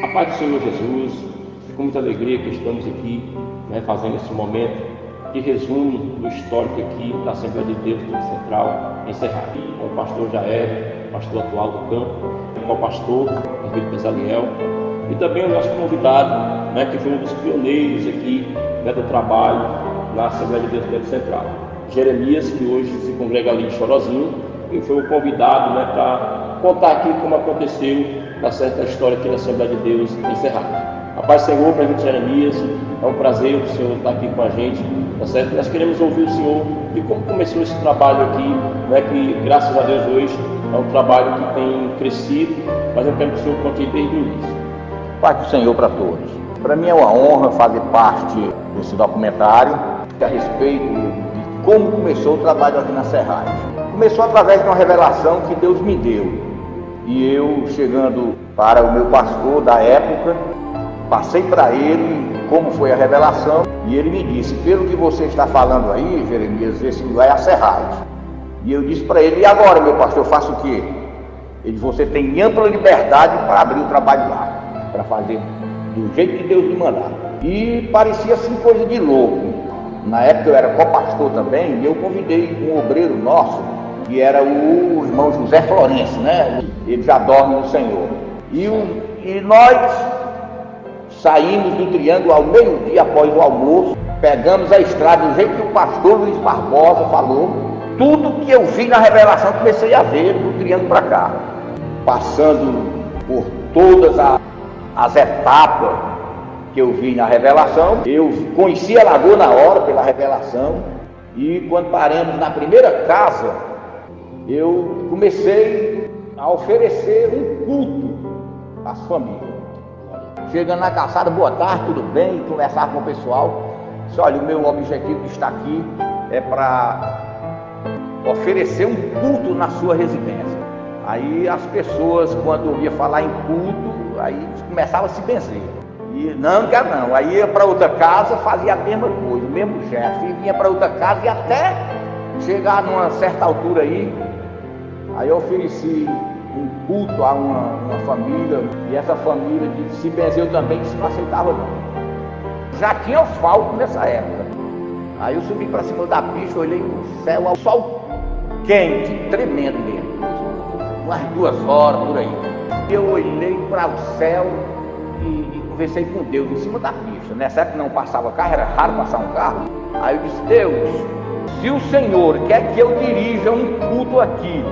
A paz do Senhor Jesus, com muita alegria que estamos aqui, fazendo esse momento de resumo do histórico aqui da Assembleia de Deus do Central em Cerrado, com o pastor Jair, pastor atual do campo, com o pastor Henrique Bezaliel, e também o nosso convidado, que foi um dos pioneiros aqui do trabalho na Assembleia de Deus do Central, Jeremias, que hoje se congrega ali em Chorozinho, e foi o convidado para contar aqui como aconteceu essa história aqui da Assembleia de Deus em Cerrado. A paz do Senhor, presbítero Jeremias, é um prazer o Senhor estar aqui com a gente, tá certo? Nós queremos ouvir o Senhor de como começou esse trabalho aqui, que graças a Deus hoje é um trabalho que tem crescido, mas eu quero que o Senhor conte desde o início. Paz do Senhor para todos. Para mim é uma honra fazer parte desse documentário a respeito de como começou o trabalho aqui na Serragem. Começou através de uma revelação que Deus me deu. E eu, chegando para o meu pastor da época, passei para ele como foi a revelação, e ele me disse: pelo que você está falando aí, Jeremias, esse lugar é a Serragem. E eu disse para ele: e agora, meu pastor, eu faço o quê? Ele disse: você tem ampla liberdade para abrir o trabalho lá, para fazer do jeito que Deus me mandar. E parecia assim coisa de louco. Na época eu era co-pastor também, e eu convidei um obreiro nosso, que era o irmão José Florencio, Ele já dorme no Senhor. E nós saímos do Triângulo ao meio-dia após o almoço, pegamos a estrada do jeito que o pastor Luiz Barbosa falou. Tudo que eu vi na revelação comecei a ver do Triângulo para cá, passando por todas as etapas que eu vi na revelação. Eu conheci a lagoa na hora pela revelação, e quando paramos na primeira casa, eu comecei a oferecer um culto às famílias. Chegando na calçada: boa tarde, tudo bem? Conversar com o pessoal. Disse: olha, o meu objetivo de estar aqui é para oferecer um culto na sua residência. Aí as pessoas, quando ouvia falar em culto, aí começavam a se benzer. E não quero não. Aí ia para outra casa, fazia a mesma coisa, o mesmo gesto. E vinha para outra casa, e até chegar numa certa altura aí eu ofereci um culto a uma família, e essa família se benzeu também, disse que não aceitava não. Já tinha falco nessa época. Aí eu subi para cima da pista, olhei no céu, o sol quente, tremendo mesmo, umas 2 horas por aí. Eu olhei para o céu e conversei com Deus em cima da pista. Nessa época não passava carro, era raro passar um carro. Aí eu disse: Deus, se o Senhor quer que eu dirija um culto aqui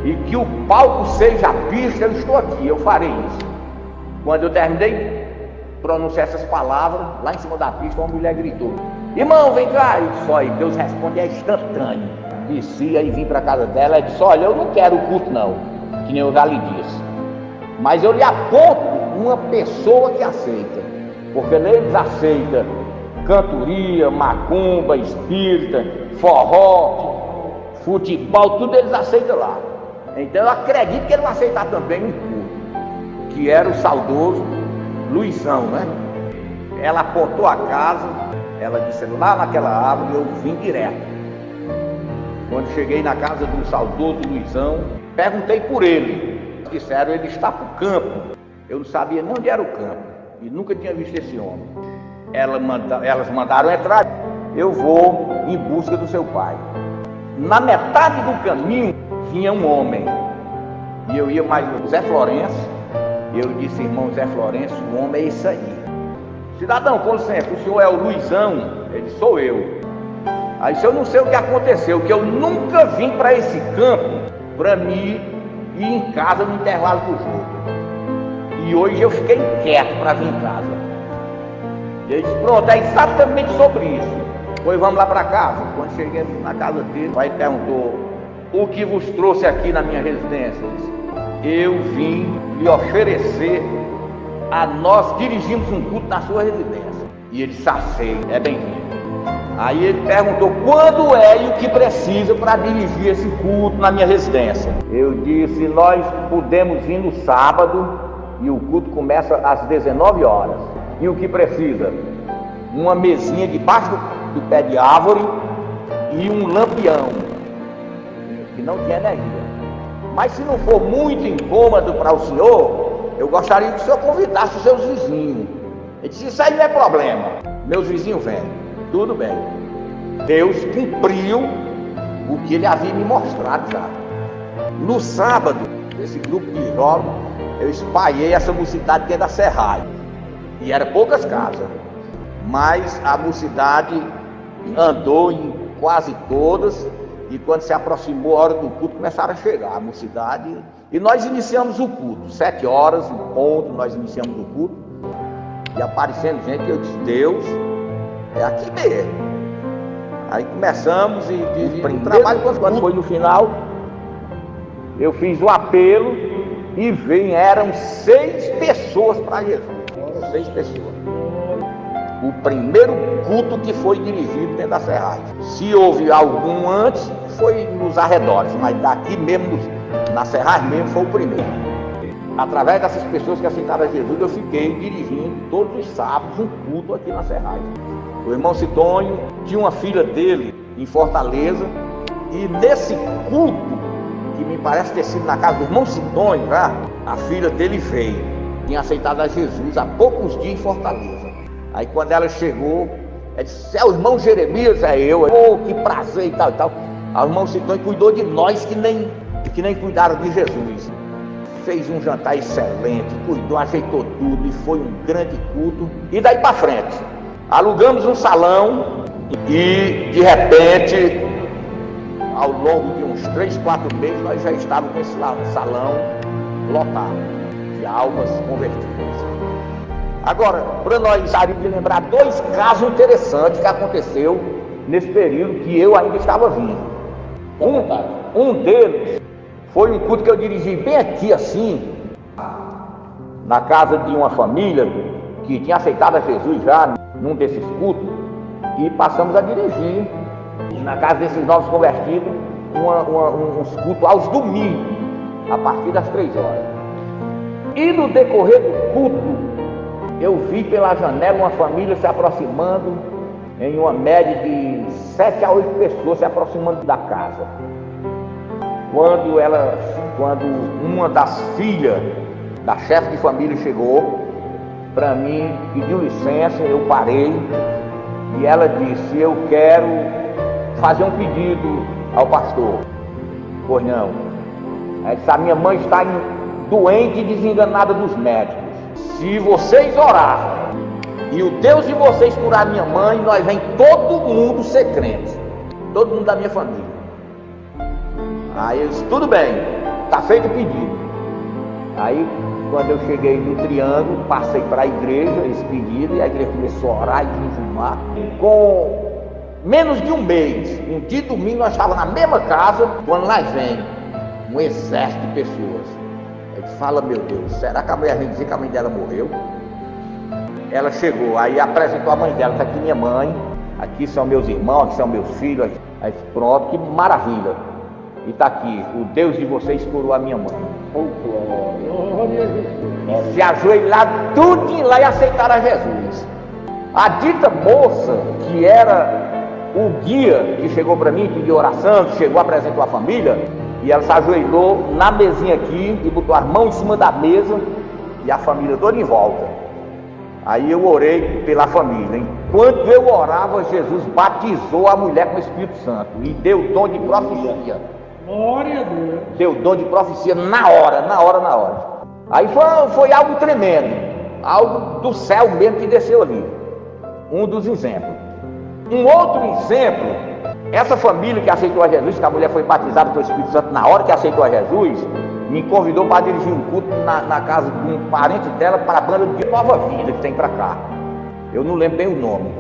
e que o palco seja a pista, eu estou aqui, eu farei isso. Quando eu terminei de pronunciar essas palavras, lá em cima da pista, uma mulher gritou: irmão, vem cá. Eu disse: olha, Deus responde, é instantâneo. Descia e vim para a casa dela. Ela disse: olha, eu não quero culto não, que nem eu já lhe disse, mas eu lhe aponto uma pessoa que aceita, porque eles aceitam cantoria, macumba, espírita, forró, futebol, tudo eles aceitam lá. Então eu acredito que ele vai aceitar também um culto, que era o saudoso Luizão, Ela apontou a casa, ela disse lá naquela árvore, eu vim direto. Quando cheguei na casa do saudoso Luizão, perguntei por ele. Disseram: ele está para o campo. Eu não sabia nem onde era o campo, e nunca tinha visto esse homem. Elas mandaram entrar. Eu vou em busca do seu pai. Na metade do caminho vinha um homem, e eu ia mais o Zé Florencio. Eu disse: irmão Zé Florencio, o homem é esse aí. Cidadão, com licença, o senhor é o Luizão? Ele disse: sou eu. Aí disse: eu não sei o que aconteceu, que eu nunca vim para esse campo para mim ir em casa no intervalo do jogo. E hoje eu fiquei quieto para vir em casa. Ele disse: pronto, é exatamente sobre isso. Pois vamos lá para casa. Quando cheguei na casa dele, o pai perguntou: o que vos trouxe aqui na minha residência? Eu disse: eu vim lhe oferecer a nós dirigimos um culto na sua residência. E ele disse: aceito, é bem-vindo. Aí ele perguntou quando é e o que precisa para dirigir esse culto na minha residência. Eu disse: nós podemos ir no sábado, e o culto começa às 19 horas. E o que precisa? Uma mesinha debaixo do pé de árvore e um lampião, que não tinha energia. Mas se não for muito incômodo para o senhor, eu gostaria que o senhor convidasse os seus vizinhos. Ele disse, isso aí não é problema, meus vizinhos vêm. Tudo bem. Deus cumpriu o que ele havia me mostrado já. No sábado, esse grupo de jovens, eu espalhei essa mocidade dentro da serragem. E eram poucas casas, mas a mocidade andou em quase todas, e quando se aproximou a hora do culto, começaram a chegar a mocidade, e nós iniciamos o culto, 7 horas, em ponto, nós iniciamos o culto, e aparecendo gente, eu disse, Deus, é aqui mesmo. Aí começamos e o trabalho, quando foi no final, eu fiz o apelo, e eram 6 pessoas para Jesus, 6 pessoas. O primeiro culto que foi dirigido dentro da serragem. Se houve algum antes, foi nos arredores, mas daqui mesmo, na serragem mesmo, foi o primeiro. Através dessas pessoas que aceitaram a Jesus, eu fiquei dirigindo todos os sábados um culto aqui na serragem. O irmão Sidônio tinha uma filha dele em Fortaleza, e nesse culto, que me parece ter sido na casa do irmão Sidônio, já, a filha dele veio, tinha aceitado a Jesus há poucos dias em Fortaleza. Aí quando ela chegou, ela disse, é o irmão Jeremias, é eu. Oh, que prazer e tal e tal. Aí o irmão Sidônio cuidou de nós que nem cuidaram de Jesus. Fez um jantar excelente, cuidou, ajeitou tudo, e foi um grande culto. E daí para frente, alugamos um salão e de repente, ao longo de uns 3, 4 meses, nós já estávamos com esse salão lotado de almas convertidas. Agora, para nós gostaríamos de lembrar 2 casos interessantes que aconteceu nesse período que eu ainda estava vindo. Um deles foi um culto que eu dirigi bem aqui assim, na casa de uma família que tinha aceitado a Jesus já num desses cultos, e passamos a dirigir na casa desses novos convertidos uns cultos aos domingos, a partir das 3 horas. E no decorrer do culto, eu vi pela janela uma família se aproximando, em uma média de 7 a 8 pessoas se aproximando da casa. Quando uma das filhas da chefe de família chegou para mim, pediu licença, eu parei, e ela disse, eu quero fazer um pedido ao pastor. Pois não. Ela disse, a minha mãe está doente e desenganada dos médicos. Se vocês orarem e o Deus de vocês curar minha mãe, nós vem todo mundo ser crente, todo mundo da minha família. Aí eu disse, tudo bem, está feito o pedido. Aí quando eu cheguei no Triângulo, passei para a igreja esse pedido, e a igreja começou a orar e jejumar. Com menos de um mês, um dia de domingo, nós estávamos na mesma casa, quando lá vem um exército de pessoas. Ele fala, meu Deus, será que a mulher vem dizer que a mãe dela morreu? Ela chegou, aí apresentou a mãe dela, está aqui minha mãe, aqui são meus irmãos, aqui são meus filhos. Aí pronto, que maravilha. E está aqui, o Deus de vocês curou a minha mãe. Se ajoelharam tudo lá e aceitaram a Jesus. A dita moça, que era o guia, que chegou para mim, pediu oração, que chegou, apresentou a família, e ela se ajoelhou na mesinha aqui e botou as mãos em cima da mesa, e a família toda em volta. Aí eu orei pela família. Enquanto eu orava, Jesus batizou a mulher com o Espírito Santo e deu dom de profecia. Glória a Deus. Deu dom de profecia na hora. Aí foi algo tremendo, algo do céu mesmo que desceu ali. Um dos exemplos. Um outro exemplo, essa família que aceitou a Jesus, que a mulher foi batizada pelo Espírito Santo na hora que aceitou a Jesus, me convidou para dirigir um culto na casa de um parente dela para a banda de Nova Vida que tem para cá. Eu não lembro bem o nome.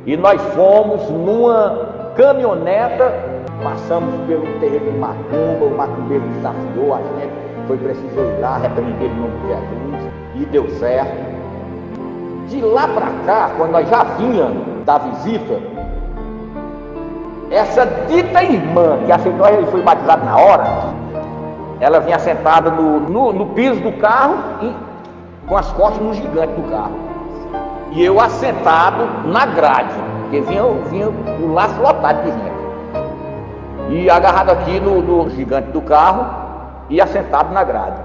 E nós fomos numa caminhoneta, passamos pelo terreno de macumba, o macumbeiro desafiou a gente, foi preciso ir lá, repreender o nome de Jesus, e deu certo. De lá para cá, quando nós já vínhamos da visita, essa dita irmã que aceitou a Jesus, foi batizada na hora, ela vinha sentada no piso do carro e com as costas no gigante do carro. E eu assentado na grade, porque vinha o laço lotado de gente. E agarrado aqui no gigante do carro e assentado na grade.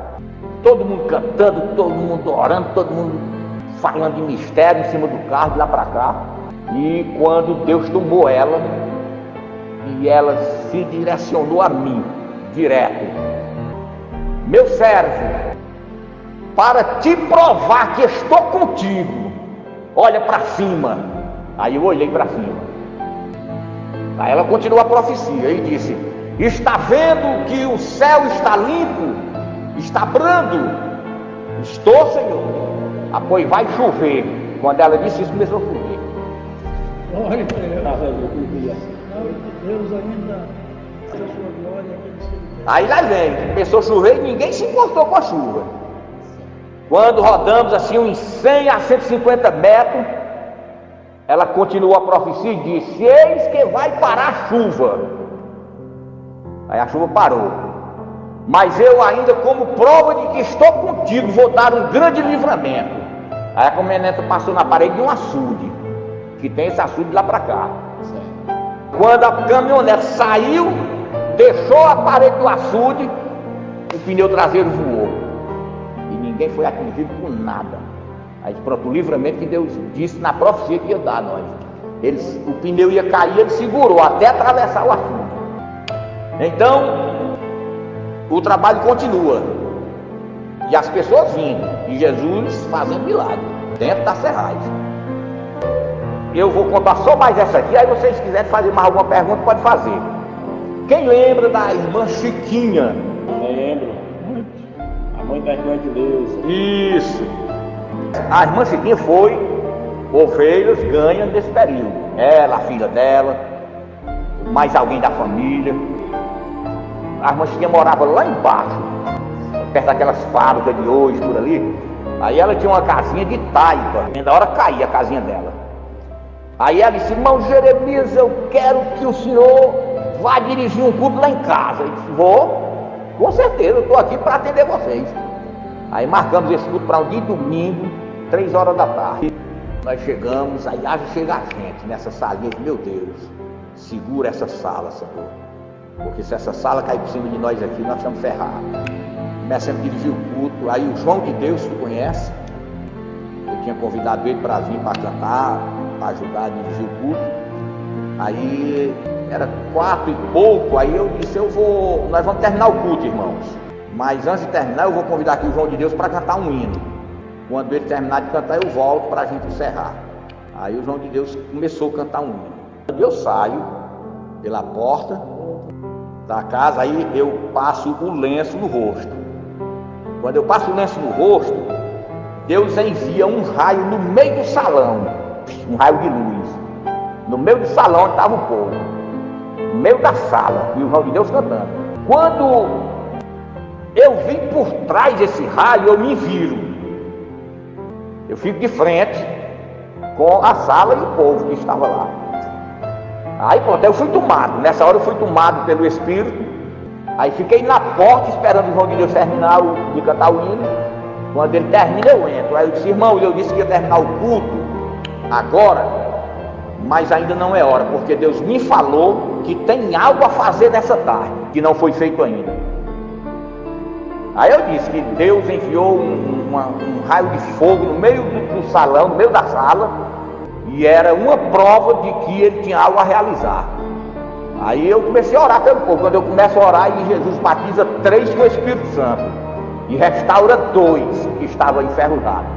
todo mundo cantando, todo mundo orando, todo mundo falando de mistério em cima do carro, de lá para cá. E quando Deus tomou ela, e ela se direcionou a mim, direto: meu servo, para te provar que estou contigo, olha para cima. Aí eu olhei para cima. Aí ela continuou a profecia e disse: está vendo que o céu está limpo, está brando? Estou, Senhor. Ah, pois vai chover. Quando ela disse isso, começou a chover. Glória a Deus ainda a sua glória. Aí lá vem, começou a chover e ninguém se importou com a chuva. Quando rodamos assim uns 100 a 150 metros, ela continuou a profecia e disse: eis que vai parar a chuva. Aí a chuva parou. Mas eu ainda, como prova de que estou contigo, vou dar um grande livramento. Aí a caminhonete passou na parede de um açude, que tem esse açude lá para cá. Quando a caminhonete saiu, deixou a parede do açude, o pneu traseiro voou. E ninguém foi atingido por nada. Aí pronto, o livramento que Deus disse na profecia que ia dar a nós. O pneu ia cair, ele segurou até atravessar o açude. Então, o trabalho continua. E as pessoas vindo, e Jesus fazendo milagre dentro das serrais. Eu vou contar só mais essa aqui, aí vocês quiserem fazer mais alguma pergunta, pode fazer. Quem lembra da irmã Chiquinha? Lembro. A mãe da irmã de Deus. Isso. A irmã Chiquinha foi ovelhas ganha nesse período. Ela, a filha dela, mais alguém da família. A irmã Chiquinha morava lá embaixo, perto daquelas fábricas de hoje, por ali. Aí ela tinha uma casinha de taipa, e na hora caía a casinha dela. Aí ela disse: irmão Jeremias, eu quero que o senhor vá dirigir um culto lá em casa. Eu disse: vou, com certeza, eu estou aqui para atender vocês. Aí marcamos esse culto para um dia de domingo, 3 horas da tarde. Nós chegamos, aí chega a gente nessa salinha. Meu Deus, segura essa sala, Senhor, porque se essa sala cair por cima de nós aqui, nós estamos ferrados. Começamos a dirigir o culto. Aí o João de Deus, tu conhece? Eu tinha convidado ele para vir para cantar, para ajudar a dirigir o culto. Aí era 4 e pouco. Aí eu disse: nós vamos terminar o culto, irmãos, mas antes de terminar eu vou convidar aqui o João de Deus para cantar um hino. Quando ele terminar de cantar, eu volto para a gente encerrar. Aí o João de Deus começou a cantar um hino. Eu saio pela porta da casa, aí eu passo o lenço no rosto. Quando eu passo o lenço no rosto, Deus envia um raio no meio do salão, um raio de luz, no meio do salão onde estava o povo, no meio da sala, e o João de Deus cantando. Quando eu vim por trás desse raio, eu me viro, eu fico de frente com a sala e o povo que estava lá. Aí pronto, eu fui tomado, nessa hora eu fui tomado pelo Espírito. Aí fiquei na porta esperando o João de Deus terminar de cantar o hino. Quando ele termina, eu entro. Aí eu disse: irmão, eu disse que ia terminar o culto agora, mas ainda não é hora, porque Deus me falou que tem algo a fazer nessa tarde, que não foi feito ainda. Aí eu disse que Deus enviou um raio de fogo no meio do salão, no meio da sala, e era uma prova de que ele tinha algo a realizar. Aí eu comecei a orar pelo povo. Quando eu começo a orar, e Jesus batiza 3 com o Espírito Santo e restaura 2 que estavam enferrujados,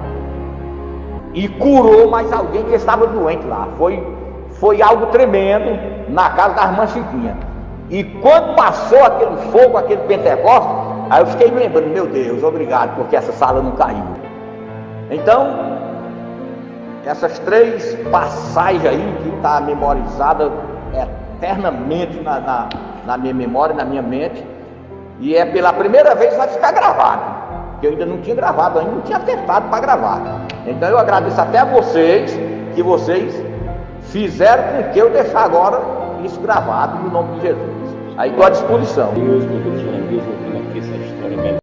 e curou mais alguém que estava doente lá. Foi algo tremendo na casa da irmã Chiquinha. E quando passou aquele fogo, aquele Pentecostes, aí eu fiquei me lembrando: meu Deus, obrigado, porque essa sala não caiu. Então, essas 3 passagens aí que está memorizada eternamente na minha memória, na minha mente, e é pela primeira vez vai ficar gravado, que eu ainda não tinha gravado, ainda não tinha tentado para gravar. Então eu agradeço até a vocês, que vocês fizeram com que eu deixar agora isso gravado no nome de Jesus. Aí estou à disposição. Deus, porque eu tinha mesmo ouvindo aqui essa história.